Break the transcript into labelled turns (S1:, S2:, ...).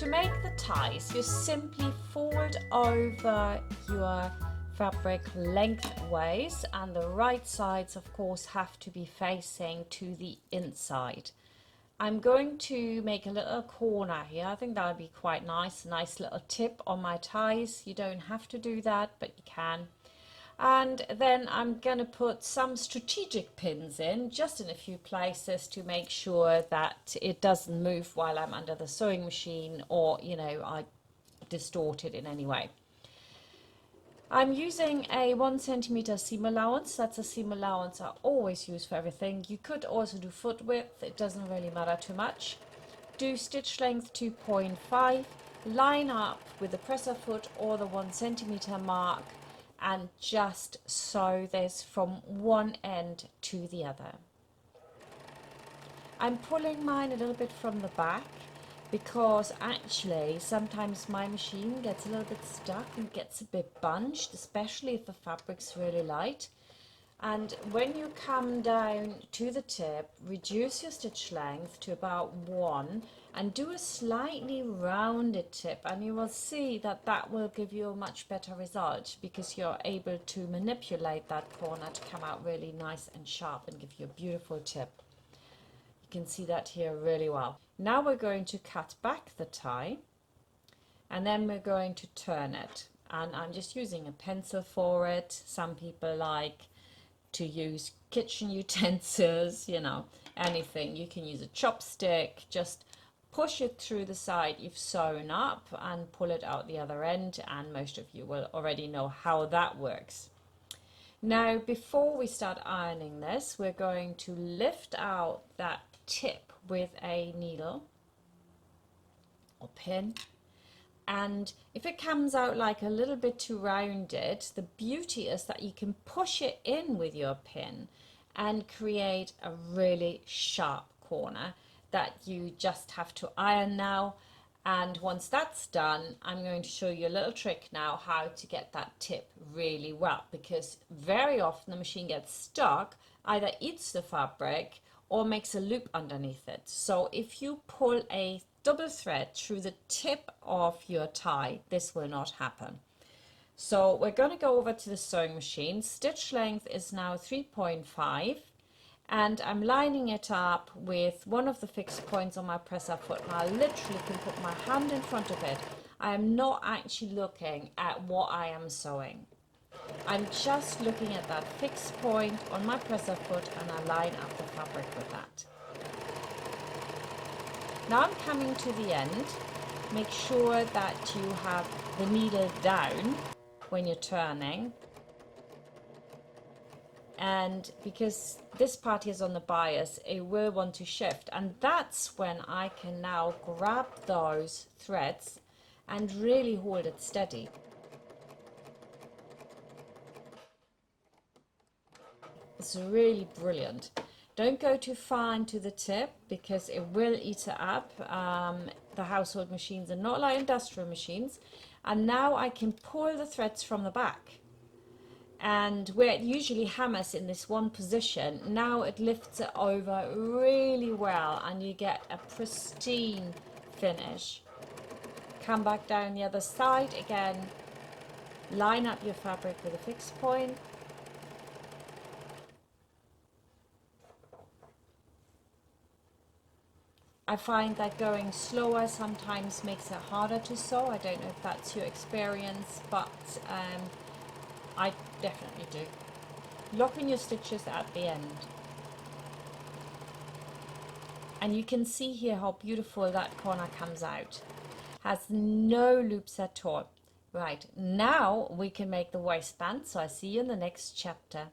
S1: To make the ties, you simply fold over your fabric lengthways, and the right sides of course have to be facing to the inside. I'm going to make a little corner here. I think that would be quite nice, a nice little tip on my ties. You don't have to do that, but you can. And then I'm going to put some strategic pins in, just in a few places, to make sure that it doesn't move while I'm under the sewing machine, or, you know, I distort it in any way. I'm using a 1 centimeter seam allowance. That's a seam allowance I always use for everything. You could also do foot width, it doesn't really matter too much. Do stitch length 2.5, line up with the presser foot or the 1 centimeter mark, and just sew this from one end to the other. I'm pulling mine a little bit from the back, because actually sometimes my machine gets a little bit stuck and gets a bit bunched, especially if the fabric's really light. And when you come down to the tip, reduce your stitch length to about 1 and do a slightly rounded tip, and you will see that that will give you a much better result, because you're able to manipulate that corner to come out really nice and sharp and give you a beautiful tip. You can see that here really well. Now we're going to cut back the tie, and then we're going to turn it, and I'm just using a pencil for it. Some people like to use kitchen utensils, you know, anything. You can use a chopstick, just push it through the side you've sewn up and pull it out the other end, and most of you will already know how that works. Now, before we start ironing this, we're going to lift out that tip with a needle or pin, and if it comes out like a little bit too rounded, the beauty is that you can push it in with your pin and create a really sharp corner that you just have to iron now. And once that's done, I'm going to show you a little trick now how to get that tip really well, because very often the machine gets stuck, either eats the fabric or makes a loop underneath it. So if you pull a double thread through the tip of your tie, this will not happen. So we're going to go over to the sewing machine. Stitch length is now 3.5, and I'm lining it up with one of the fixed points on my presser foot. And I literally can put my hand in front of it. I am not actually looking at what I am sewing. I'm just looking at that fixed point on my presser foot, and I line up the fabric with that. Now I'm coming to the end. Make sure that you have the needle down when you're turning. And because this part is on the bias, it will want to shift. And that's when I can now grab those threads and really hold it steady. It's really brilliant. Don't go too far into the tip, because it will eat it up. The household machines are not like industrial machines. And now I can pull the threads from the back. And where it usually hammers in this one position, now it lifts it over really well, and you get a pristine finish. Come back down the other side again, line up your fabric with a fixed point. I find that going slower sometimes makes it harder to sew. I don't know if that's your experience, but I definitely do. Lock in your stitches at the end. And you can see here how beautiful that corner comes out. Has no loops at all. Right, now we can make the waistband, so I see you in the next chapter.